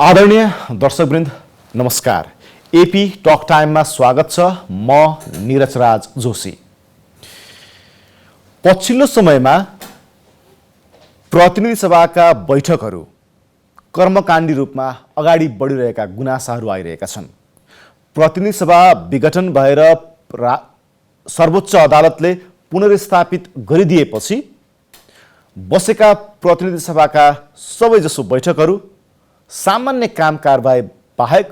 आदरणीय दर्शकवृन्द नमस्कार। AP talk टाइममा स्वागत छ। म निरजराज जोशी। पछिल्लो समयमा प्रतिनिधि सभाका बैठकहरू कर्मकाण्डी रूपमा अगाडि बढिरहेका गुनासाहरू आइरहेका छन्। प्रतिनिधि सभा विघटन भएर सर्वोच्च अदालतले पुनर्स्थापित गरिदिएपछि बसेका प्रतिनिधि सभाका सबैजसो बैठकहरू सामान्य काम कारबाही बाहेक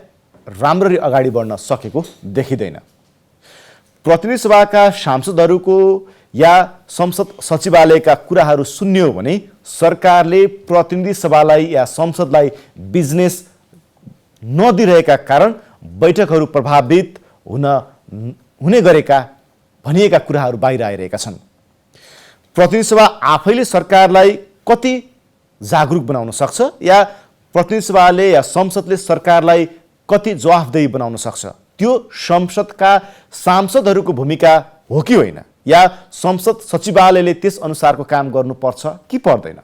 राम्ररी अगाडि बढ्न सकेको देखिँदैन। प्रतिनिधि सभाका सांसदहरूको या संसद सचिवालयका कुराहरू सुन्नियो भने सरकारले प्रतिनिधि सभालाई या संसदलाई बिजनेस नदिरहेका कारण बैठकहरू प्रभावित हुने गरेका भनिएका कुराहरू बाहिर आइरहेका छन्। प्रतिनिधि सभा आफैले सरकारलाई कति जागरुक बनाउन सक्छ या प्रतिनिधि सभाले या संसदले सरकारलाई कति जवाफदेही बनाउन सक्छ, त्यो संसदका सांसदहरूको भूमिका हो कि होइन, या संसद सचिवालयले त्यस अनुसारको काम गर्नुपर्छ कि पर्दैन।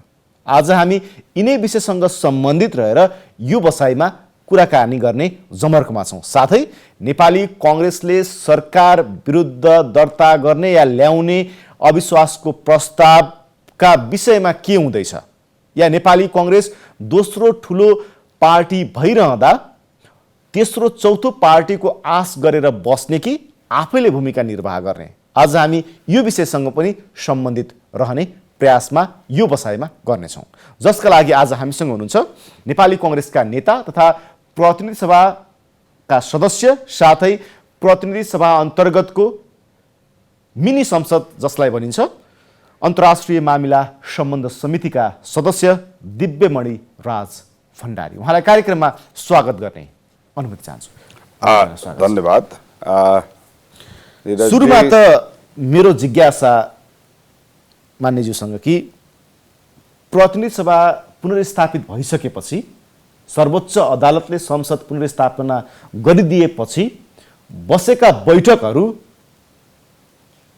आज हामी यिनै विषयसँग सम्बन्धित रहेर यो बसाइमा कुराकानी गर्ने जमर्कोमा छौँ। साथै नेपाली कांग्रेसले सरकार विरुद्ध दर्ता गर्ने या ल्याउने अविश्वासको प्रस्तावका विषयमा के हुँदैछ, या नेपाली कांग्रेस दोस्रो ठुलो पार्टी भइरहँदा तेस्रो चौथो पार्टीको आश गरेर बस्ने कि आफैले भूमिका निर्वाह गर्ने। आज हामी यो विषयसँग पनि सम्बन्धित रहने प्रयासमा यो बसाइमा गर्नेछौँ, जसका लागि आज हामीसँग हुनुहुन्छ नेपाली कांग्रेसका नेता तथा प्रतिनिधि सभाका सदस्य, साथै प्रतिनिधि सभा अन्तर्गतको मिनी संसद जसलाई भनिन्छ अन्तर्राष्ट्रिय मामिला सम्बन्ध समितिका सदस्य दिव्यमणि राज भण्डारी। उहाँलाई कार्यक्रममा स्वागत गर्ने अनुमति चाहन्छु। धन्यवाद। सुरुमा त मेरो जिज्ञासा मान्यज्यूसँग कि प्रतिनिधि सभा पुनर्स्थापित भइसकेपछि, सर्वोच्च अदालतले संसद पुनर्स्थापना गरिदिएपछि बसेका बैठकहरू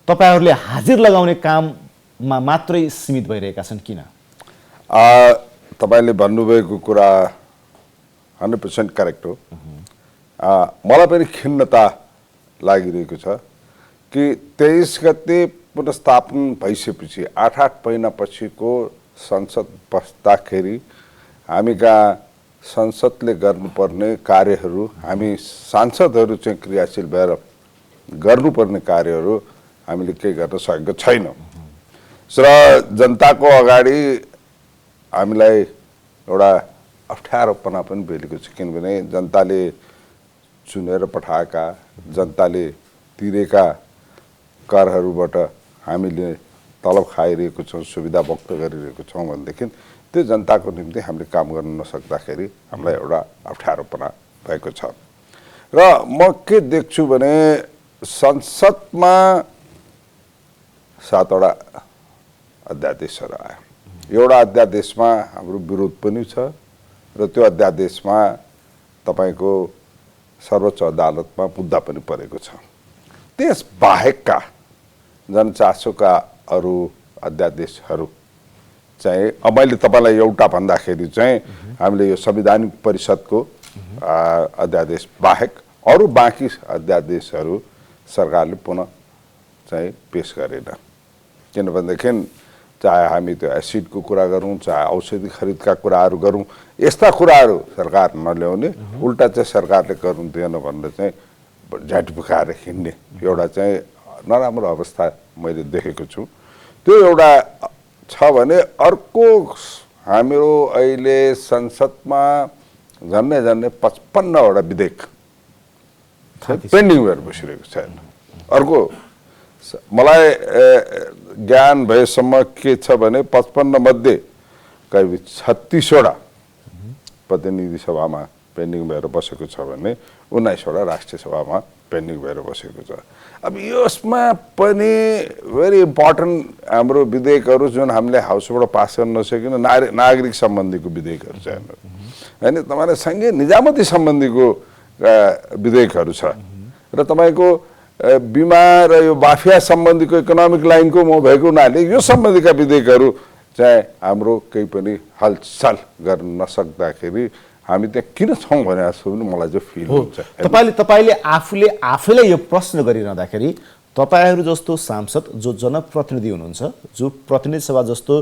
तपाईहरूले हाजिर लगाउने काममा मात्रै सीमित भइरहेका छन् किन? तपाईले भन्नुभएको कुरा 100% करेक्ट हो। मलाई पनि खिन्नता लागिरहेको छ कि 23 गते पुनर्स्थापन भइसकेपछि 8 महिनापछिको संसद बस्दाखेरि हामी कहाँ संसदले गर्नुपर्ने कार्यहरू, हामी सांसदहरू चाहिँ क्रियाशील भएर गर्नुपर्ने कार्यहरू हामीले केही गर्न सकेको छैनौँ र जनताको अगाडि हामीलाई एउटा अप्ठ्यारोपना पनि बेलेको छ। किनभने जनताले चुनेर पठाएका, जनताले तिरेका करहरूबाट हामीले तलब खाइरहेको छौँ, सुविधा भोग्न गरिरहेको छौँ भनेदेखि त्यो जनताको निम्ति हामीले काम गर्न नसक्दाखेरि हामीलाई एउटा अप्ठ्यारोपना भएको छ। र म के देख्छु भने संसदमा 7 वटा अध्यादेशहरू आयो। एउटा अध्यादेशमा हाम्रो विरोध पनि छ र त्यो अध्यादेशमा तपाईको सर्वोच्च अदालतमा मुद्दा पनि परेको छ। त्यस बाहेकका जनचासोका अरू अध्यादेशहरू चाहिँ मैले तपाईलाई एउटा भन्दाखेरि चाहिँ हामीले यो संवैधानिक परिषदको अध्यादेश बाहेक अरू बाँकी अध्यादेशहरू सरकारले पुनः चाहिँ पेश गरेन। किनभनेदेखि चाहे हामी त्यो एसिडको कुरा गरौँ, चाहे औषधि खरिदका कुराहरू गरौँ, यस्ता कुराहरू सरकार नल्याउने, उल्टा चाहिँ सरकारले गर्नु दिएन भनेर चाहिँ झ्याटिपुकाएर हिँड्ने एउटा चाहिँ नराम्रो अवस्था मैले देखेको छु। त्यो एउटा छ भने अर्को हाम्रो अहिले संसदमा झन्डै 55 वटा विधेयक पेन्डिङ भएर बसिरहेको छ। अर्को मलाई ज्ञान भएसम्म के छ भने 55 मध्ये करिब 36 वटा प्रतिनिधि सभामा पेन्डिङ भएर बसेको छ भने 19 वटा राष्ट्रिय सभामा पेन्डिङ भएर बसेको छ। अब यसमा पनि भेरी इम्पोर्टेन्ट हाम्रो विधेयकहरू जुन हामीले हाउसबाट पास गर्न नसकिन, नागरिक सम्बन्धीको विधेयकहरू छ होइन, तपाईँ सङ्घीय निजामती सम्बन्धीको विधेयकहरू छ र तपाईँको बिमा र यो माफिया सम्बन्धीको इकोनोमिक लाइनको म भएको हुनाले यो सम्बन्धीका विधेयकहरू चाहिँ हाम्रो केही पनि हलचल गर्न नसक्दाखेरि हामी त्यहाँ किन छौँ भने जस्तो पनि मलाई चाहिँ फिल हो हुन्छ। तपाईँले आफैलाई यो प्रश्न गरिरहँदाखेरि तपाईँहरू जस्तो सांसद जो जनप्रतिनिधि हुनुहुन्छ, जो प्रतिनिधि सभा जस्तो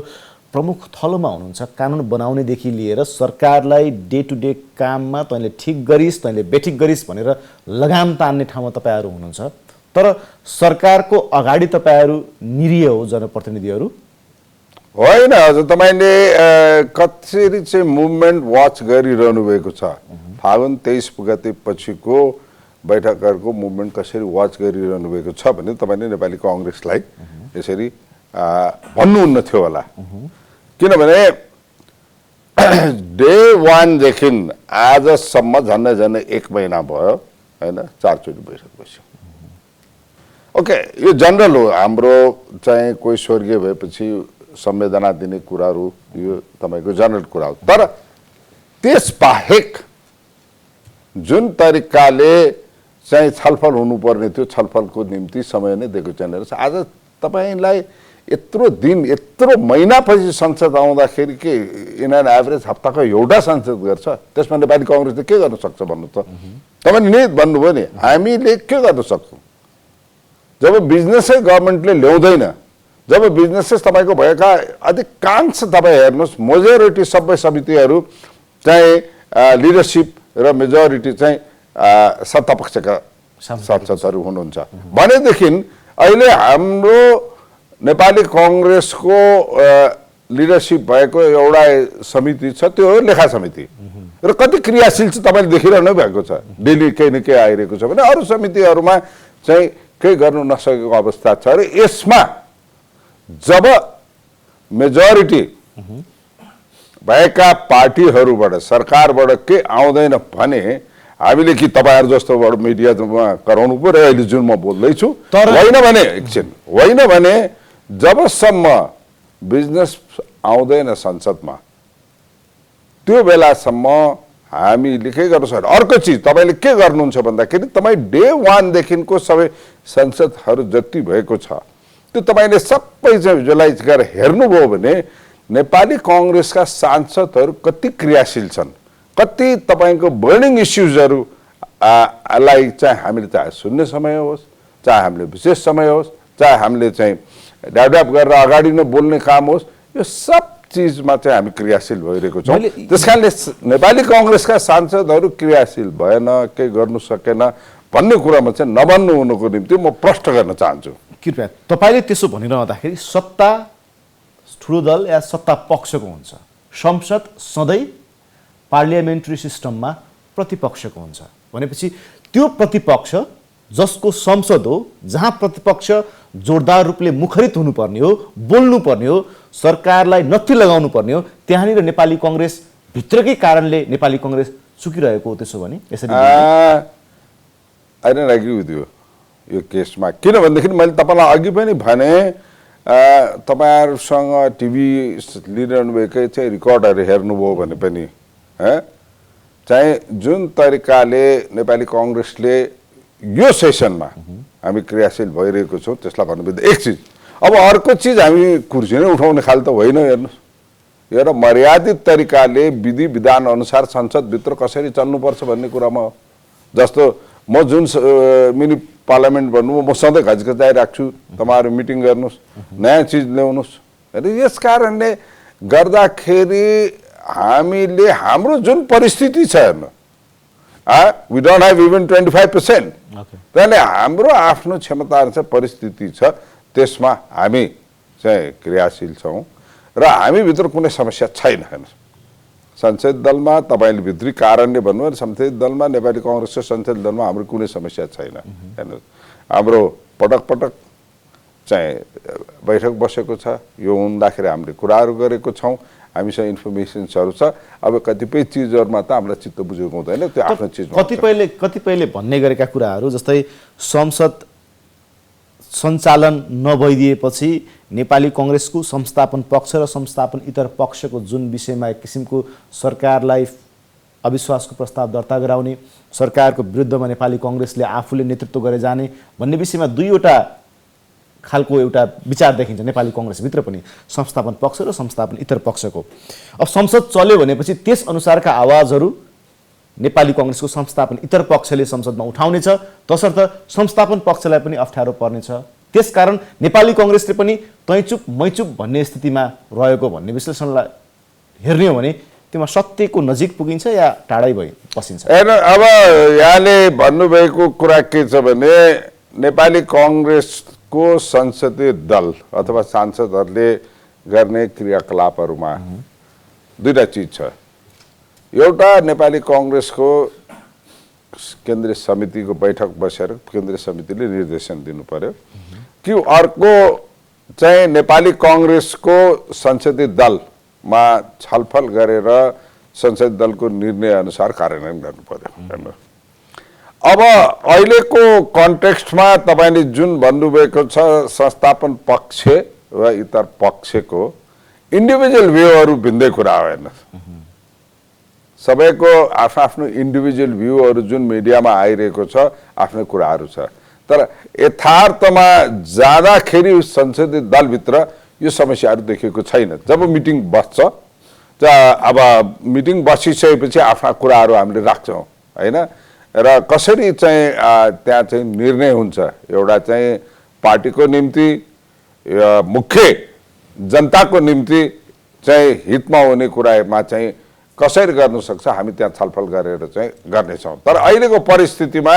प्रमुख थलोमा हुनुहुन्छ, कानुन बनाउनेदेखि लिएर सरकारलाई डे टु डे काममा तैँले ठिक गरिस् तैँले बेठिक गरिस् भनेर लगाम तान्ने ठाउँमा तपाईँहरू हुनुहुन्छ, तर सरकारको अगाडि तपाईँहरू निरीह हो जनप्रतिनिधिहरू? होइन हजुर, तपाईँले कसरी चाहिँ मुभमेन्ट वाच गरिरहनु भएको छ, फागुन 23 गते पछिको बैठकहरूको मुभमेन्ट कसरी वाच गरिरहनु भएको छ भने तपाईँले नेपाली कङ्ग्रेसलाई यसरी भन्नुहुन्न थियो होला। किनभने डे 1 देखि आजसम्म झन्डै 1 महिना भयो होइन, 4 चोटि बैठक बस्यो। ओके, यो जनरल हो, हाम्रो चाहिँ कोही स्वर्गीय भएपछि संवेदना दिने कुराहरू यो तपाईँको जनरल कुरा हो। तर त्यसबाहेक जुन तरिकाले चाहिँ छलफल हुनुपर्ने थियो, छलफलको निम्ति समय नै दिएको छैन। आज तपाईँलाई यत्रो दिन यत्रो महिनापछि संसद आउँदाखेरि के इन एन एभरेज हप्ताको एउटा संसद गर्छ, त्यसमा नेपाली कङ्ग्रेसले के गर्न सक्छ भन्नु त? तपाईँले नि भन्नुभयो नि, हामीले के गर्न सक्छौँ जब बिजनेसै गभर्मेन्टले ल्याउँदैन, जब बिजनेसेस तपाईँको भएका अधिकांश तपाईँ हेर्नुहोस् मेजोरिटी सबै समितिहरू चाहिँ लिडरसिप र मेजोरिटी चाहिँ सत्तापक्षका सांसदहरू हुनुहुन्छ भनेदेखि अहिले हाम्रो नेपाली कङ्ग्रेसको लिडरसिप भएको एउटा समिति छ, त्यो हो लेखा समिति, र कति क्रियाशील छ तपाईँले देखिरहनु भएको छ। डेली केही न केही आइरहेको छ भने अरू समितिहरूमा चाहिँ केही गर्नु नसकेको अवस्था छ। र यसमा जब मेजोरिटी भएका पार्टीहरूबाट सरकारबाट के आउँदैन भने हामीले कि तपाईँहरू जस्तोबाट मिडियामा कराउनु पर्यो। अहिले जुन म बोल्दैछु होइन भने एकछिन, होइन भने जबसम्म बिजनेस आउँदैन संसदमा त्यो बेलासम्म हामीले के गर्नु सक्छ। अर्को चिज तपाईँले के गर्नुहुन्छ भन्दाखेरि तपाईँ डे 1 देखिको सबै संसदहरू जति भएको छ त्यो तपाईँले सबै चाहिँ भिजुअलाइज गरेर हेर्नुभयो भने नेपाली कङ्ग्रेसका सांसदहरू कति क्रियाशील छन्, कति तपाईँको बर्निङ इस्युजहरू लाई चाहिँ हामीले चाहे शून्य समय होस्, चाहे हामीले विशेष समय होस्, चाहे हामीले चाहिँ डेभलप गरेर अगाडि नै बोल्ने काम होस्, यो सब चिजमा चाहिँ हामी क्रियाशील भइरहेको छौँ। त्यस कारणले नेपाली कङ्ग्रेसका सांसदहरू क्रियाशील भएन, केही गर्नु सकेन भन्ने कुरामा चाहिँ नभन्नु हुनुको निम्ति म प्रश्न गर्न चाहन्छु। कृपया तपाईँले त्यसो भनिरहँदाखेरि सत्ता ठुलो दल या सत्ता पक्षको हुन्छ, संसद सधैँ पार्लियामेन्ट्री सिस्टममा प्रतिपक्षको हुन्छ भनेपछि त्यो प्रतिपक्ष जसको संसद हो, जहाँ प्रतिपक्ष जोरदार रूपले मुखरित हुनुपर्ने हो, बोल्नुपर्ने हो, सरकारलाई नत्थी लगाउनु पर्ने हो, त्यहाँनिर नेपाली कङ्ग्रेस भित्रकै कारणले नेपाली कङ्ग्रेस चुकिरहेको हो। त्यसो भने यसरी आई डोन्ट एग्री विथ यो केसमा। किनभनेदेखि मैले तपाईँलाई अघि पनि भने तपाईँहरूसँग टिभी लिइरहनु भएकै चाहिँ रेकर्डहरू हेर्नुभयो भने पनि चाहिँ जुन तरिकाले नेपाली कङ्ग्रेसले यो सेसनमा हामी क्रियाशील भइरहेको छौँ त्यसलाई भन्नुपर्दा एक चिज। अब अर्को चिज हामी कुर्सी नै उठाउने खाले त होइन। हेर्नुहोस्, एउटा मर्यादित तरिकाले विधि विधान अनुसार संसदभित्र कसरी चल्नुपर्छ भन्ने कुरामा हो। जस्तो म जुन मिनी पार्लियामेन्ट भन्नुभयो म सधैँ घचघचाइरहेको छु, तपाईँहरू मिटिङ गर्नुहोस्, नयाँ चिज ल्याउनुहोस्। यस कारणले गर्दाखेरि हामीले हाम्रो जुन परिस्थिति छ हेर्नु, वी डोन्ट हेभ इभन 25%। त्यसले हाम्रो आफ्नो क्षमता अनुसार परिस्थिति छ, त्यसमा हामी चाहिँ क्रियाशील छौँ र हामीभित्र कुनै समस्या छैन। हेर्नुहोस्, संसदीय दलमा तपाईँले भित्री कारणले भन्नुभयो, संसदीय दलमा नेपाली कङ्ग्रेसको संसदीय दलमा हाम्रो कुनै समस्या छैन। हेर्नुहोस्, हाम्रो पटक पटक चाहिँ बैठक बसेको छ, यो हुँदाखेरि हामीले कुराहरू गरेको छौँ, हामीसँग इन्फर्मेसन्सहरू छ। अब कतिपय चिजहरूमा त हामीलाई चित्त बुझेको हुँदैन, त्यो आफ्नो चिज। कतिपयले भन्ने गरेका कुराहरू जस्तै संसद सञ्चालन नभइदिएपछि नेपाली कङ्ग्रेसको संस्थापन पक्ष र संस्थापन इतर पक्षको जुन विषयमा एक किसिमको सरकारलाई अविश्वासको प्रस्ताव दर्ता गराउने, सरकारको विरुद्धमा नेपाली कङ्ग्रेसले आफूले नेतृत्व गरे जाने भन्ने विषयमा दुईवटा खालको एउटा विचार देखिन्छ नेपाली कङ्ग्रेसभित्र पनि, संस्थापन पक्ष र संस्थापन इतर पक्षको। अब संसद चल्यो भनेपछि त्यस अनुसारका आवाजहरू नेपाली कङ्ग्रेसको संस्थापन इतर पक्षले संसदमा उठाउनेछ, तसर्थ संस्थापन पक्षलाई पनि अप्ठ्यारो पर्नेछ। त्यसकारण नेपाली कङ्ग्रेसले पनि तैचुप मैचुप भन्ने स्थितिमा रहेको भन्ने विश्लेषणलाई हेर्ने हो भने त्यसमा सत्यको नजिक पुगिन्छ या टाढै भइ पसिन्छ? हेर्नु, अब यहाँले भन्नुभएको कुरा के छ भने नेपाली कङ्ग्रेसको संसदीय दल अथवा सांसदहरूले गर्ने क्रियाकलापहरूमा दुईटा चिज छ। एउटा नेपाली कङ्ग्रेसको केन्द्रीय समितिको बैठक बसेर केन्द्रीय समितिले निर्देशन दिनु पर्यो कि अर्को चाहिँ नेपाली कङ्ग्रेसको संसदीय दलमा छलफल गरेर संसदीय दलको निर्णय अनुसार कार्यान्वयन गर्नु पर्यो। हेर्नु, अब अहिलेको कन्टेक्स्टमा तपाईँले जुन भन्नुभएको छ संस्थापन पक्ष वा इतर पक्षको इन्डिभिजुअल भ्यूहरू भिन्दै कुरा हो। हेर्नुहोस्, सबैको आफ्नो आफ्नो इन्डिभिजुअल भ्यूहरू जुन मिडियामा आइरहेको छ आफ्नो कुराहरू छ, तर यथार्थमा जाँदाखेरि संसदीय दलभित्र यो समस्याहरू देखेको छैन। जब मिटिङ बस्छ, अब मिटिङ बसिसकेपछि आफ्ना कुराहरू हामीले राख्छौँ होइन, र कसरी चाहिँ त्यहाँ चाहिँ निर्णय हुन्छ, एउटा चाहिँ पार्टीको निम्ति मुख्य जनताको निम्ति चाहिँ हितमा हुने कुरामा चाहिँ कसरी गर्नु सक्छ हामी त्यहाँ छलफल गरेर चाहिँ गर्नेछौँ। तर अहिलेको परिस्थितिमा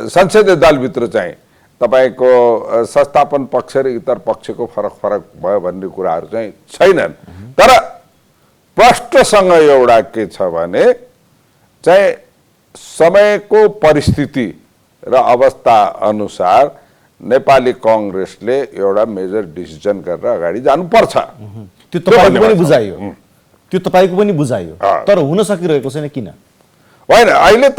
संसदीय दलभित्र चाहिँ तपाईँको संस्थापन पक्ष र इतर पक्षको फरक भयो भन्ने कुराहरू चाहिँ छैनन्। तर प्रश्नसँग एउटा के छ भने चाहिँ समयको परिस्थिति र अवस्था अनुसार नेपाली कङ्ग्रेसले एउटा मेजर डिसिजन गरेर अगाडि जानुपर्छ। त्यो तपाईँको पनि बुझाइयो, त्यो तपाईँको पनि बुझाइयो, तर हुन सकिरहेको छैन। किन होइन, अहिले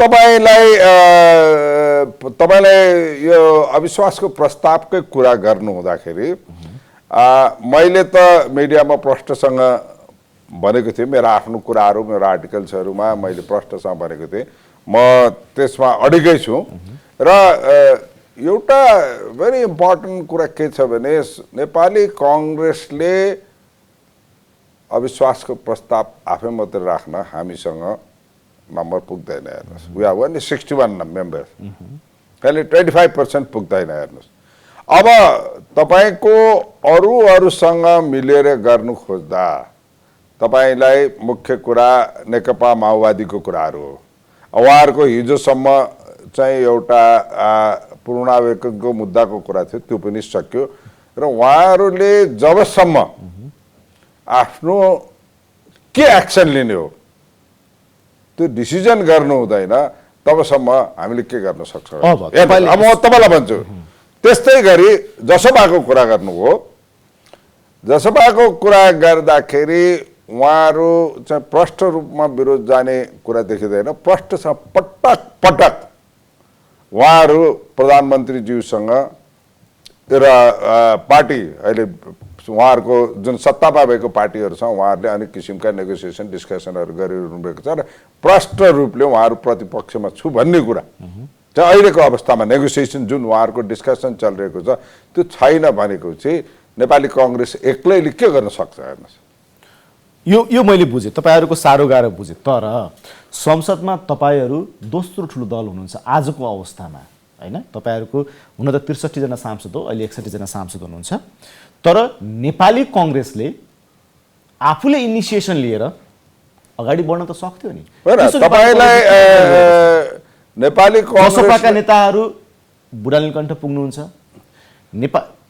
तपाईँलाई यो अविश्वासको प्रस्तावकै कुरा गर्नु हुँदाखेरि मैले त मिडियामा प्रष्टसँग भनेको थिएँ, मेरा आफ्नो कुराहरू मेरो आर्टिकल्सहरूमा मैले प्रष्टसँग भनेको थिएँ, म त्यसमा अडिगै छु। र एउटा भेरी इम्पोर्टेन्ट कुरा के छ भने नेपाली कङ्ग्रेसले अविश्वासको प्रस्ताव आफै मात्रै राख्न हामीसँग नम्बर पुग्दैन। हेर्नुहोस्, वी आर ओन्ली 61 मेम्बर्स, कहिले 25% पुग्दैन। हेर्नुहोस्, अब तपाईँको अरूसँग मिलेर गर्नु खोज्दा तपाईँलाई मुख्य कुरा नेकपा माओवादीको कुराहरू हो। उहाँहरूको हिजोसम्म चाहिँ एउटा पुनरावेशनको मुद्दाको कुरा थियो, त्यो पनि सक्यो र उहाँहरूले जबसम्म आफ्नो के एक्सन लिने हो त्यो डिसिजन गर्नु हुँदैन तबसम्म हामीले के गर्न सक्छौँ। अब म तपाईँलाई भन्छु, त्यस्तै गरी जसपाको कुरा गर्नुभयो, जसपाको कुरा गर्दाखेरि उहाँहरू चाहिँ प्रष्ट रूपमा विरोध जाने कुरा देखिँदैन। प्रष्टसँग पटक पटक उहाँहरू प्रधानमन्त्रीज्यूसँग र पार्टी अहिले उहाँहरूको जुन सत्तामा भएको पार्टीहरूसँग उहाँहरूले अनेक किसिमका नेगोसिएसन डिस्कसनहरू गरिरहनु भएको छ र प्रष्ट रूपले उहाँहरू प्रतिपक्षमा छु भन्ने कुरा चाहिँ अहिलेको अवस्थामा नेगोसिएसन जुन उहाँहरूको डिस्कसन चलिरहेको छ त्यो छैन भनेको चाहिँ नेपाली कङ्ग्रेस एक्लैले के गर्न सक्छ? हेर्नुहोस्, यो मैले बुझेँ, तपाईँहरूको साह्रो गाह्रो बुझेँ, तर संसदमा तपाईँहरू दोस्रो ठुलो दल हुनुहुन्छ आजको अवस्थामा होइन। तपाईँहरूको हुन त 63 जना सांसद हो, अहिले 61 जना सांसद हुनुहुन्छ, तर नेपाली कङ्ग्रेसले आफूले इनिसिएसन लिएर अगाडि बढ्न त सक्थ्यो नि। तपाईँलाई नेपाली जसपाका नेताहरू बुढा नीलकण्ठ पुग्नुहुन्छ,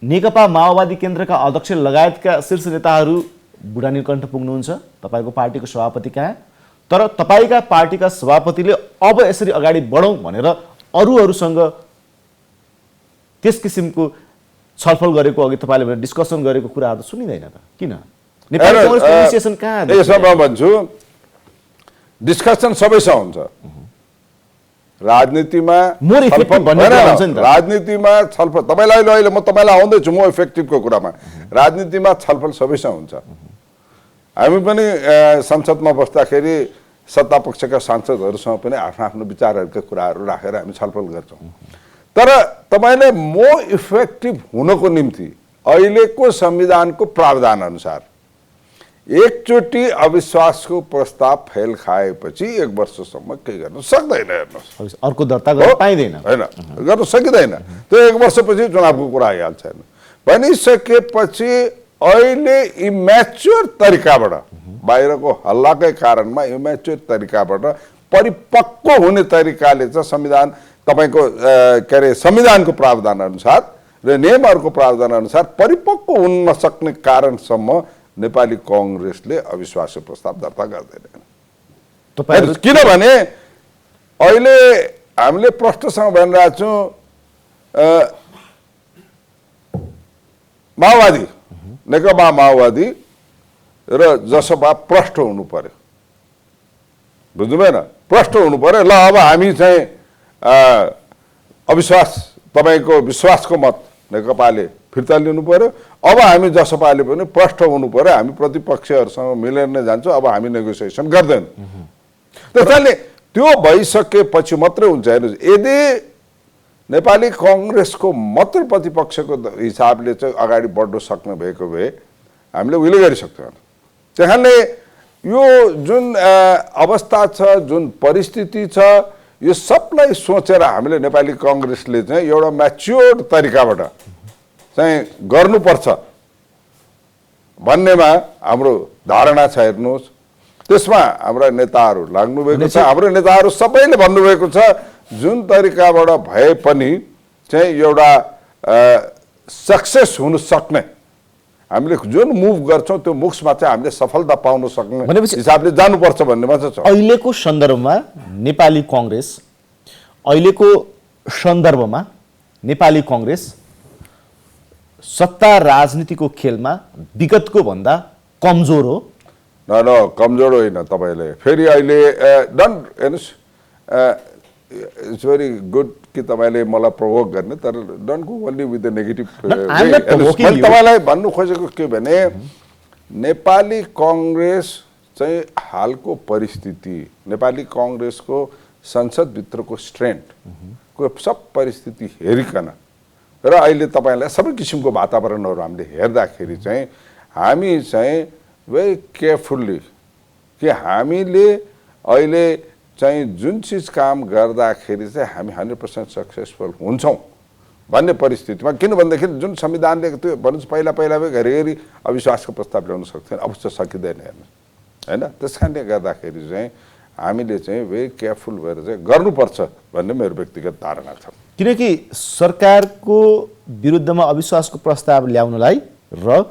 नेकपा माओवादी केन्द्रका अध्यक्ष लगायतका शीर्ष नेताहरू बुढा नीलकण्ठ पुग्नुहुन्छ तपाईँको पार्टीको सभापति कहाँ। तर तपाईँका पार्टीका सभापतिले अब यसरी अगाडि बढौँ भनेर अरूसँग त्यस किसिमको छलफल गरेको, अघि तपाईँले भने डिस्कसन गरेको कुराहरू त सुनिँदैन त। किन नेपाली कङ्ग्रेसको इनिसिएसन कहाँ? यसमा भन्छु, डिस्कसन सबैसँग हुन्छ, राजनीतिमा राजनीतिमा छलफल। तपाईँलाई अहिले म तपाईँलाई आउँदैछु, म इफेक्टिभको कुरामा, राजनीतिमा छलफल सबैसँग हुन्छ। हामी पनि संसदमा बस्दाखेरि सत्तापक्षका सांसदहरूसँग पनि आफ्नो आफ्नो विचारहरूका कुराहरू राखेर हामी छलफल गर्छौँ। तर तपाईँले मोर इफेक्टिभ हुनको निम्ति अहिलेको संविधानको प्रावधान अनुसार एकचोटि अविश्वासको प्रस्ताव फेल खाएपछि 1 वर्षसम्म केही गर्न सक्दैन। हेर्नुहोस्, अर्को दर्ता गर्न पाइँदैन, होइन, गर्न सकिँदैन। त्यो 1 वर्षपछि चुनावको कुरा आइहाल्छ। हेर्नु भनिसकेपछि अहिले इम्याच्योर तरिकाबाट, बाहिरको हल्लाकै कारणमा इम्याच्योर तरिकाबाट परिपक्व हुने तरिकाले चाहिँ संविधान तपाईँको के अरे संविधानको प्रावधान अनुसार र नियमहरूको प्रावधान अनुसार परिपक्व हुन नसक्ने कारणसम्म नेपाली कांग्रेसले अविश्वास प्रस्ताव दर्ता गर्दैन। किनभने अहिले हामीले प्रश्नसँग भनिरहेका छौँ माओवादी, नेकपा माओवादी र जसपा प्रष्ट हुनु पर्यो, बुझ्नुभएन? प्रष्ट हुनु पर्यो। ल अब हामी चाहिँ अविश्वास तपाईँको विश्वासको मत नेकपाले फिर्ता लिनु पर्यो। अब हामी जसपाले पनि प्रष्ट हुनु पर्यो, हामी प्रतिपक्षहरूसँग मिलेर नै जान्छौँ, अब हामी नेगोसिएसन गर्दैनौँ। त्यसैले त्यो भइसकेपछि मात्रै हुन्छ। हेर्नुहोस्, यदि नेपाली कांग्रेसको मात्र प्रतिपक्षको हिसाबले चाहिँ अगाडि बढ्न सक्ने भएको भए हामीले उहिले गरिसक्थ्यौँ। त्यहाँले यो जुन अवस्था छ, जुन परिस्थिति छ, यो सबलाई सोचेर हामीले नेपाली कांग्रेसले चाहिँ एउटा म्याच्योर्ड तरिकाबाट चाहिँ गर्नुपर्छ भन्नेमा हाम्रो धारणा छ। हेर्नुहोस्, त्यसमा हाम्रा नेताहरू लाग्नुभएको छ। हाम्रो नेताहरू सबैले भन्नुभएको छ जुन तरिकाबाट भए पनि चाहिँ एउटा सक्सेस हुन सक्ने, हामीले जुन मुभ गर्छौँ त्यो मुभमा चाहिँ हामीले सफलता पाउन सक्ने हिसाबले जानुपर्छ भन्ने मात्र छ। अहिलेको सन्दर्भमा नेपाली कांग्रेस, अहिलेको सन्दर्भमा नेपाली कांग्रेस सत्ता राजनीतिको खेलमा विगतको भन्दा कमजोर हो? न कमजोर होइन। तपाईँले फेरि अहिले हेर्नुहोस्, इट्स भेरी गुड कि तपाईँले मलाई प्रोभोक गर्ने, तर don't go only with the negative. मैले तपाईँलाई भन्नु खोजेको के भने नेपाली कांग्रेस चाहिँ हालको परिस्थिति, नेपाली कांग्रेसको संसदभित्रको स्ट्रेन्थको सब परिस्थिति हेरिकन र अहिले तपाईँलाई सबै किसिमको वातावरणहरू हामीले हेर्दाखेरि चाहिँ हामी चाहिँ भेरी केयरफुल्ली कि हामीले अहिले चाहिँ जुन चिज काम गर्दाखेरि चाहिँ हामी 100% सक्सेसफुल हुन्छौँ भन्ने परिस्थितिमा, किन भन्दाखेरि जुन संविधानले त्यो भन्नुहोस् पहिला घरिघरि अविश्वासको प्रस्ताव ल्याउन सक्थेन, अब चाहिँ सकिँदैन। हेर्नुहोस्, होइन, त्यस कारणले गर्दाखेरि चाहिँ हामीले चाहिँ भेरी केयरफुल भएर चाहिँ गर्नुपर्छ भन्ने मेरो व्यक्तिगत धारणा छ। किनकि सरकारको विरुद्धमा अविश्वासको प्रस्ताव ल्याउनलाई र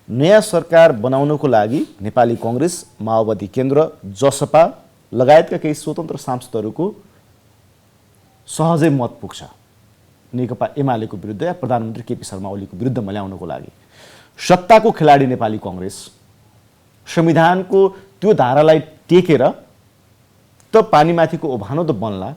नयाँ सरकार बनाउनको लागि नेपाली कांग्रेस, माओवादी केन्द्र, जसपा लगायतका केही स्वतन्त्र सांसदहरूको सहजै मत पुग्छ नेकपा एमालेको विरुद्ध या प्रधानमन्त्री केपी शर्मा ओलीको विरुद्धमा ल्याउनको लागि। सत्ताको खेलाडी नेपाली कांग्रेस संविधानको त्यो धारालाई टेकेर त पानीमाथिको ओभानो त बन्ला,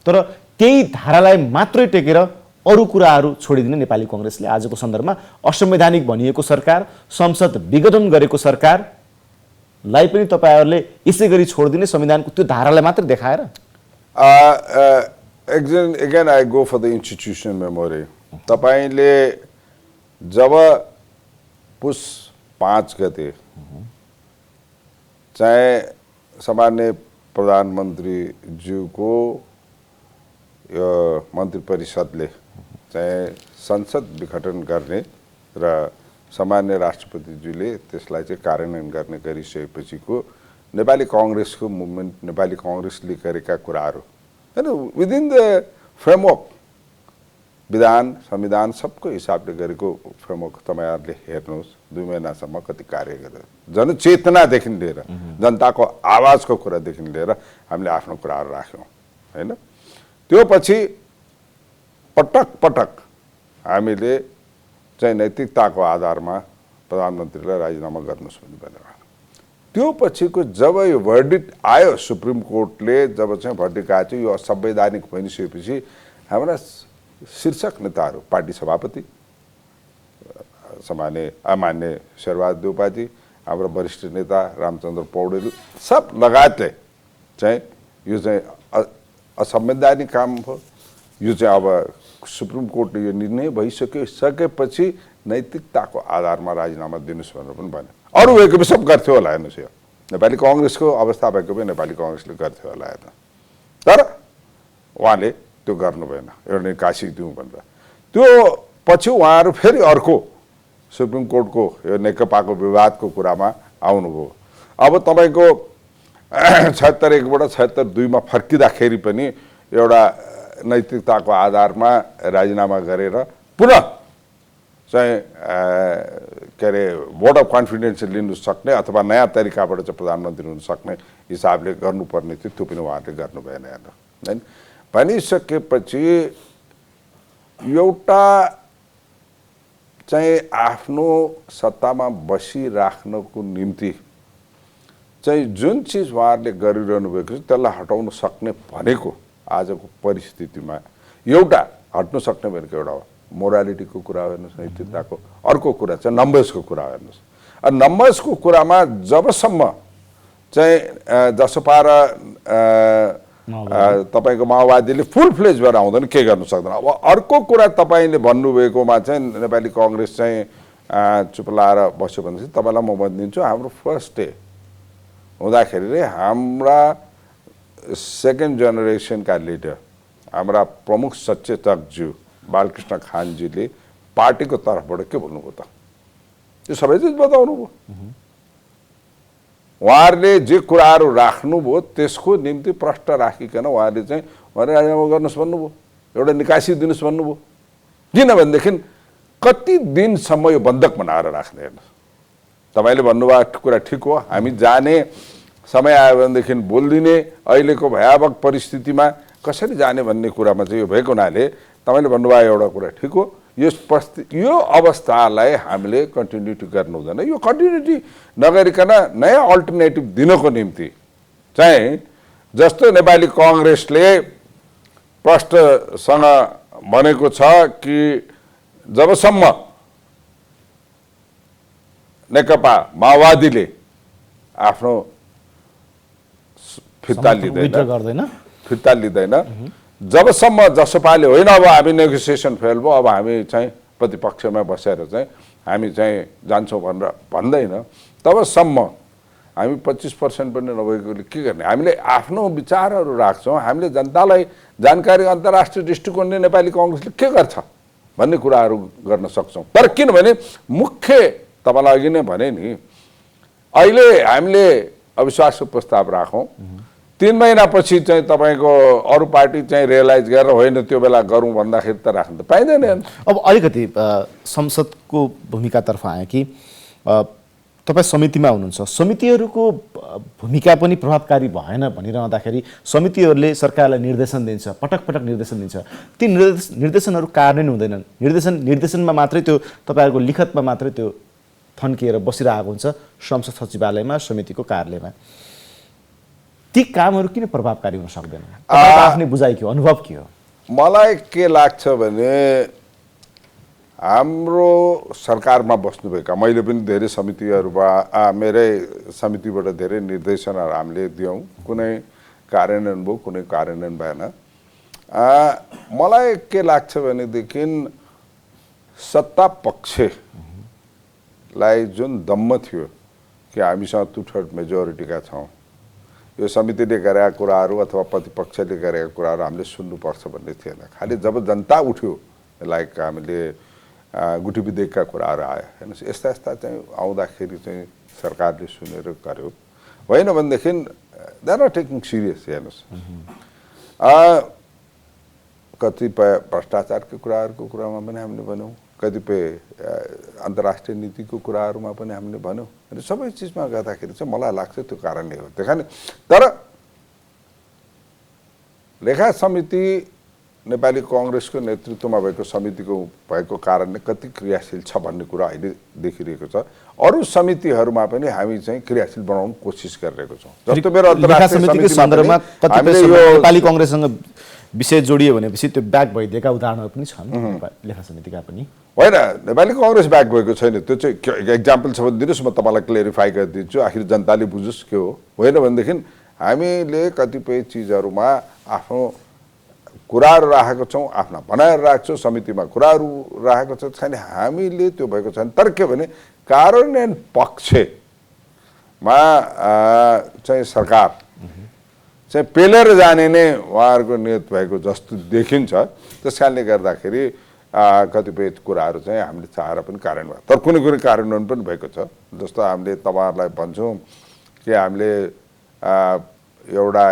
तर त्यही धारालाई मात्रै टेकेर अरू कुराहरू छोडिदिने नेपाली कांग्रेसले आजको सन्दर्भमा असंवैधानिक भनिएको सरकार, संसद विघटन गरेको सरकारलाई पनि तपाईहरूले यसै गरी छोडिदिने, संविधानको त्यो धारालाई मात्र देखाएर? again I go for the institutional memory. तपाईले जब पुस 5 गते चाहे सामान्य प्रधानमन्त्रीज्यूको मन्त्री परिषदले चाहे संसद विघटन गर्ने र सामान्य राष्ट्रपतिज्यूले त्यसलाई चाहिँ कार्यान्वयन गर्ने गरिसकेपछिको नेपाली कांग्रेसको मुभमेन्ट, नेपाली कांग्रेसले गरेका कुराहरू हैन, विदिन द फ्रेमवर्क, विधान संविधान सबको हिसाबले गरेको फ्रेमवर्क तपाईहरुले हेर्नुहोस्। 2 महिनासम्म कति कार्य गरे, जनचेतनादेखि लिएर जनताको आवाजको कुरादेखि लिएर हामीले आफ्नो कुराहरू राख्यौं हैन। त्यो पछि पटक पटक हामीले चाहिँ नैतिकताको आधारमा प्रधानमन्त्रीलाई राजीनामा गर्नुस् भनेर। त्यो पछिको जब यो भर्डिक्ट आयो सुप्रिम कोर्टले, जब चाहिँ भर्डिक्ट आयो यो असंवैधानिक भनिसकेपछि हाम्रा शीर्षक नेताहरू, पार्टी सभापति मान्य शेरबहादुर देउपाजी, हाम्रो वरिष्ठ नेता रामचन्द्र पौडेल सब लगायतले चाहिँ यो चाहिँ असंवैधानिक काम हो, यो चाहिँ अब सुप्रिम कोर्टले यो निर्णय भइसकेपछि नैतिकताको आधारमा राजीनामा दिनुस् भनेर पनि भन्यो। अरू भएको पनि सब गर्थ्यो होला हेर्नुहोस्, यो नेपाली कङ्ग्रेसको अवस्था भएको पनि नेपाली कङ्ग्रेसले गर्थ्यो होला हेर्नु, तर उहाँले त्यो गर्नु भएन, एउटा निकासी दिउँ भनेर। त्यो पछि उहाँहरू फेरि अर्को सुप्रिम कोर्टको यो नेकपाको विवादको कुरामा आउनुभयो। अब तपाईँको 76-1बाट 76-2मा फर्किँदाखेरि पनि एउटा नैतिकताको आधारमा राजीनामा गरेर पुनः चाहिँ के अरे भोट अफ कन्फिडेन्स लिनु सक्ने अथवा नयाँ तरिकाबाट चाहिँ प्रधानमन्त्री हुन सक्ने हिसाबले गर्नुपर्ने थियो, त्यो पनि उहाँहरूले गर्नु भएन होइन। भनिसकेपछि एउटा चाहिँ आफ्नो सत्तामा बसिराख्नको निम्ति चाहिँ जुन चिज उहाँहरूले गरिरहनु भएको छ त्यसलाई हटाउन सक्ने भनेको आजको परिस्थितिमा एउटा हट्नु सक्ने भनेको एउटा मोरालिटीको कुरा हेर्नुहोस्, नैतिकताको। अर्को कुरा चाहिँ नम्बर्सको कुरा हेर्नुहोस्। नम्बर्सको कुरामा जबसम्म चाहिँ जसपा र तपाईँको माओवादीले फुल फ्लेज भएर आउँदैन के गर्नु सक्दैन। अब अर्को कुरा तपाईँले भन्नुभएकोमा चाहिँ नेपाली कङ्ग्रेस चाहिँ चुप लाएर बस्यो भनेपछि तपाईँलाई म भनिदिन्छु, हाम्रो फर्स्ट डे हुँदाखेरि हाम्रा सेकेन्ड जेनेरेसनका लिडर हाम्रा प्रमुख सचेतकज्यू बालकृष्ण खानजीले पार्टीको तर्फबाट के भन्नुभयो त त्यो सबै चिज बताउनु भयो। उहाँहरूले जे कुराहरू राख्नुभयो त्यसको निम्ति प्रश्न राखिकन उहाँहरूले चाहिँ उहाँले राजीनामा गर्नुहोस् भन्नुभयो, एउटा निकासी दिनुहोस् भन्नुभयो। किनभनेदेखि कति दिनसम्म यो बन्धक बनाएर राख्ने हेर्नुहोस्। तपाईँले भन्नुभएको कुरा ठिक हो, हामी जाने समय आयो भनेदेखि बोलिदिने, अहिलेको भयावह परिस्थितिमा कसरी जाने भन्ने कुरामा चाहिँ यो भएको हुनाले तपाईँले भन्नुभयो एउटा कुरा ठिक हो। यो अवस्थालाई हामीले कन्टिन्युटी गर्नु हुँदैन। यो कन्टिन्युटी नगरिकन नयाँ अल्टरनेटिभ दिनको निम्ति चाहिँ जस्तो नेपाली कङ्ग्रेसले प्रष्टसँग भनेको छ कि जबसम्म नेकपा माओवादीले आफ्नो फिर्ता लिँदैन, जबसम्म जसपाले होइन अब हामी नेगोसिएसन फेल भयो, अब हामी चाहिँ प्रतिपक्षमा बसेर चाहिँ हामी चाहिँ जान्छौँ भनेर भन्दैन, तबसम्म हामी 25% पनि नभएकोले के गर्ने। हामीले आफ्नो विचारहरू राख्छौँ, हामीले जनतालाई जानकारी अन्तर्राष्ट्रिय दृष्टिकोणले नेपाली कङ्ग्रेसले के गर्छ भन्ने कुराहरू गर्न सक्छौँ। तर किनभने मुख्य तपाईँलाई अघि नै भने नि, अहिले हामीले अविश्वासको प्रस्ताव राखौँ, 3 महिनापछि चाहिँ तपाईँको अरू पार्टी चाहिँ रियलाइज गरेर होइन त्यो बेला गरौँ भन्दाखेरि त राख्नु त पाइँदैन। अब अलिकति संसदको भूमिकातर्फ आएँ कि तपाईँ समितिमा हुनुहुन्छ, समितिहरूको भूमिका पनि प्रभावकारी भएन भनिरहँदाखेरि समितिहरूले सरकारलाई निर्देशन दिन्छ, पटक पटक निर्देशन दिन्छ, ती निर्देशनहरू कार्यान्वयन हुँदैनन्। निर्देशनमा मात्रै त्यो तपाईँहरूको लिखतमा मात्रै त्यो थन्किएर बसिरहेको हुन्छ संसद सचिवालयमा, समितिको कार्यालयमा। ती कामहरू किन प्रभावकारी हुन सक्दैन? आफ्नै बुझाइ के हो, अनुभव के हो? मलाई के लाग्छ भने हाम्रो सरकारमा बस्नुभएका, मैले पनि धेरै समितिहरूमा मेरै समितिबाट धेरै निर्देशनहरू हामीले दियौँ, कुनै कार्यान्वयन भयो, कुनै कार्यान्वयन भएन। मलाई के लाग्छ भनेदेखि सत्ता पक्षलाई जुन दम्म थियो कि हामीसँग 2/3 मेजोरिटीका छौँ, यो समितिले गरेका कुराहरू अथवा प्रतिपक्षले गरेका कुराहरू हामीले सुन्नुपर्छ भन्ने थिएन। खालि जब जनता उठ्यो, लाइक हामीले गुठी विधेयकका कुराहरू आयो हेर्नुहोस्, यस्ता यस्ता चाहिँ आउँदाखेरि चाहिँ सरकारले सुनेर गर्यो, होइन भनेदेखि they are not taking serious. हेर्नुहोस्, कतिपय भ्रष्टाचारको कुराहरूको कुरामा पनि हामीले भन्यौँ, कतिपय अन्तर्राष्ट्रिय नीतिको कुराहरूमा पनि हामीले भन्यौँ। अनि सबै चिजमा गर्दाखेरि चाहिँ मलाई लाग्छ त्यो कारणले हो। त्यही कारण तर लेखा समिति नेपाली कङ्ग्रेसको नेतृत्वमा भएको समितिको भएको कारणले कति क्रियाशील छ भन्ने कुरा अहिले देखिरहेको छ। अरू समितिहरूमा पनि हामी चाहिँ क्रियाशील बनाउन कोसिस गरिरहेको छौँ। जस्तो मेरो अन्तर्राष्ट्रिय सन्दर्भमा नेपाली कङ्ग्रेससँग विषय जोडियो भनेपछि त्यो ब्याक भइदिएका उदाहरणहरू पनि छन् लेखा समितिका पनि। होइन, नेपाली कङ्ग्रेस ब्याक भएको छैन, त्यो चाहिँ एक्जाम्पल छ भने दिनुहोस्, म तपाईँलाई क्लियरिफाई गरिदिन्छु, आखिर जनताले बुझोस् के हो। होइन भनेदेखि हामीले कतिपय चिजहरूमा आफ्नो कुराहरू राखेको छौँ, आफ्ना भनाइहरू राखेको छौँ, समितिमा कुराहरू राखेको छ छैन, हामीले त्यो भएको छैन। तर के भने कार्यान्वयन पक्ष चाहिँ सरकार चाहिँ पेलेर जाने नै उहाँहरूको नियत भएको जस्तो देखिन्छ। त्यस कारणले गर्दाखेरि कतिपय कुराहरू चाहिँ हामीले चाहेर पनि कार्यान्वयन तर कुनै कुनै कार्यान्वयन पनि भएको छ। जस्तो हामीले तपाईँहरूलाई भन्छौँ कि हामीले एउटा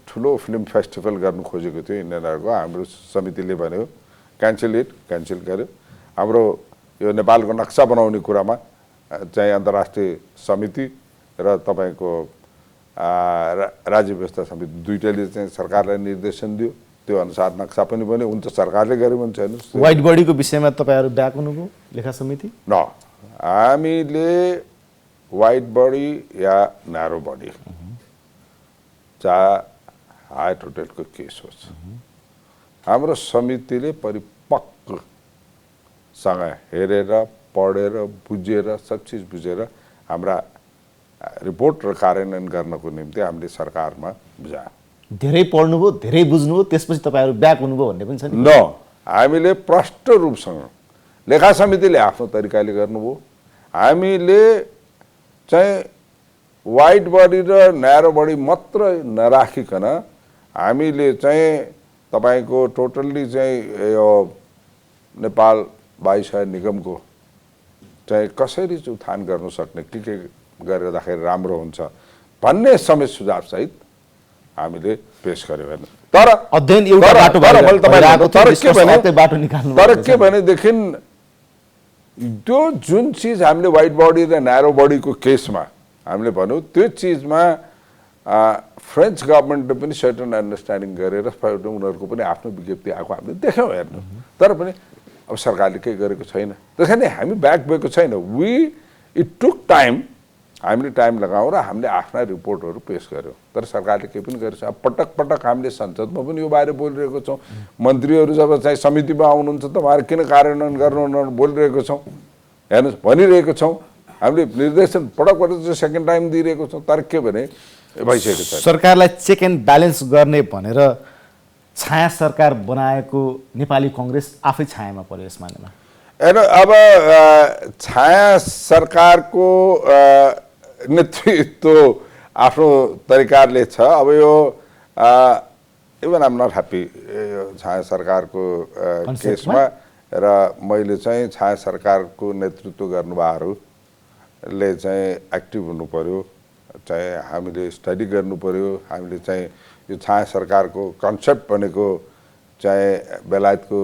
ठुलो फिल्म फेस्टिभल गर्नु खोजेको थियो इन्डियनहरूको। हाम्रो समितिले भन्यो क्यान्सल गर्यो। हाम्रो यो नेपालको नक्सा बनाउने कुरामा चाहिँ अन्तर्राष्ट्रिय समिति र तपाईँको राज्य व्यवस्था समिति दुईटैले चाहिँ सरकारलाई निर्देशन दियो। त्यो अनुसार नक्सा पनि बन्यो। हुन्छ सरकारले गर्यो भने छैन। वाइट बडीको विषयमा तपाईँहरू ब्याक हुनुभयो लेखा समिति? न हामीले वाइट बडी या न्यारो बडी चाहे हार्ट होटलको केस होस् हाम्रो समितिले परिपक्वसँग हेरेर पढेर बुझेर सब चिज बुझेर हाम्रा रिपोर्ट र कार्यान्वयन गर्नको निम्ति हामीले सरकारमा बुझायौँ। धेरै पढ्नुभयो, धेरै बुझ्नुभयो, त्यसपछि तपाईँहरू ब्याक हुनुभयो भन्ने पनि छ नि? न, हामीले प्रष्ट रूपसँग लेखा समितिले आफ्नो तरिकाले गर्नुभयो। हामीले चाहिँ वाइट बडी र न्यारो बडी मात्र नराखिकन हामीले चाहिँ तपाईँको टोटल्ली चाहिँ यो नेपाल वायुसेना निगमको चाहिँ कसरी चाहिँ उत्थान गर्न सक्ने के गरिराखेर राम्रो हुन्छ भन्ने समेत सुझावसहित हामीले पेश गर्यौँ। होइन तर अध्ययन एउटा बाटो तर के भनेदेखि त्यो जुन चिज हामीले वाइट बडी र न्यारो बडीको केसमा हामीले भन्यौँ त्यो चिजमा फ्रेन्च गभर्मेन्टले पनि सर्टन अन्डरस्ट्यान्डिङ गरेर उनीहरूको पनि आफ्नो विज्ञप्ति आएको हामीले देख्यौँ हेर्नु। तर पनि अब सरकारले केही गरेको छैन। त्यस कारण हामी ब्याक भएको छैन। It took time. हामीले टाइम लगायौँ र हामीले आफ्ना रिपोर्टहरू पेश गर्यौँ। तर सरकारले केही पनि गरेको छैन। पटक पटक हामीले संसदमा पनि यो बारे बोलिरहेको छौँ। मन्त्रीहरू जब चाहिँ समितिमा आउनुहुन्छ तपाईँहरू किन कार्यान्वयन गर्नु बोलिरहेको छौँ। हेर्नुहोस् भनिरहेको छौँ। हामीले निर्देशन पटक पटक सेकेन्ड टाइम दिइरहेको छौँ। तर के भने भइसकेको छ। सरकारलाई चेक एन्ड ब्यालेन्स गर्ने भनेर छाया सरकार बनाएको नेपाली कङ्ग्रेस आफै छायामा पर्यो यस मानेमा? हेर्नु अब छाया सरकारको नेतृत्व आफ्नो तरिकाले छ। अब यो इभन आम नट ह्याप्पी छाया सरकारको केसमा र मैले चाहिँ छाया सरकारको नेतृत्व गर्नुभएहरूले चाहिँ एक्टिभ हुनु पर्यो। चाहिँ हामीले स्टडी गर्नु पर्यो। हामीले चाहिँ यो छाया सरकारको कन्सेप्ट भनेको चाहिँ बेलायतको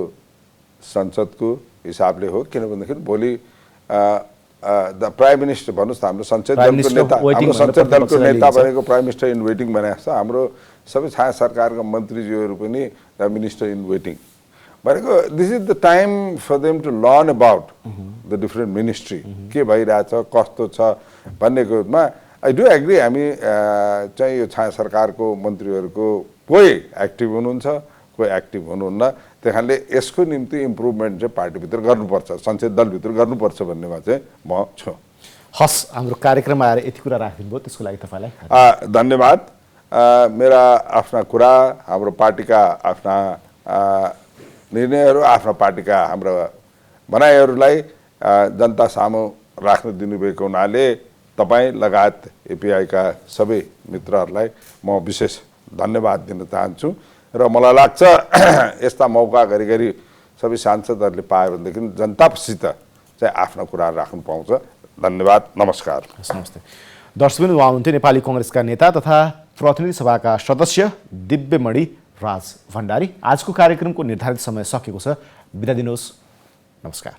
संसदको हिसाबले हो। किनभनेदेखि भोलि द प्राइम मिनिस्टर भन्नुहोस् न हाम्रो संसद दलको नेता भनेको प्राइम मिनिस्टर इन वेटिङ भने जस्तो हाम्रो सबै छाया सरकारका मन्त्रीज्यूहरू पनि द मिनिस्टर इन वेटिङ भनेको this is the time for them to learn about the different ministry के भइरहेछ कस्तो छ भन्नेकोमा आई डु एग्री। हामी चाहिँ यो छाया सरकारको मन्त्रीहरूको कोही एक्टिभ हुनुहुन्छ कोही एक्टिभ हुनुहुन्न। त्यही कारणले यसको निम्ति इम्प्रुभमेन्ट चाहिँ पार्टीभित्र गर्नुपर्छ संसद दलभित्र गर्नुपर्छ भन्नेमा चाहिँ म छु। हस्, हाम्रो कार्यक्रममा आएर यति कुरा राखिदिनुभयो त्यसको लागि तपाईँलाई धन्यवाद। मेरा आफ्ना कुरा हाम्रो पार्टीका आफ्ना निर्णयहरू आफ्ना पार्टीका हाम्रा भनाइहरूलाई जनता सामु राख्न दिनुभएको हुनाले तपाईँ लगायत एपिआईका सबै मित्रहरूलाई म विशेष धन्यवाद दिन चाहन्छु। र मलाई लाग्छ यस्ता मौका घरिघरि सबै सांसदहरूले पायो भनेदेखि जनतासित चाहिँ आफ्ना कुरा राख्नु पाउँछ। धन्यवाद। नमस्कार। नमस्ते दर्शकबिन। उहाँ हुनुहुन्थ्यो नेपाली कङ्ग्रेसका नेता तथा प्रतिनिधि सभाका सदस्य दिव्यमणि राज भण्डारी। आजको कार्यक्रमको निर्धारित समय सकिएको छ। बिदा दिनुहोस्। नमस्कार।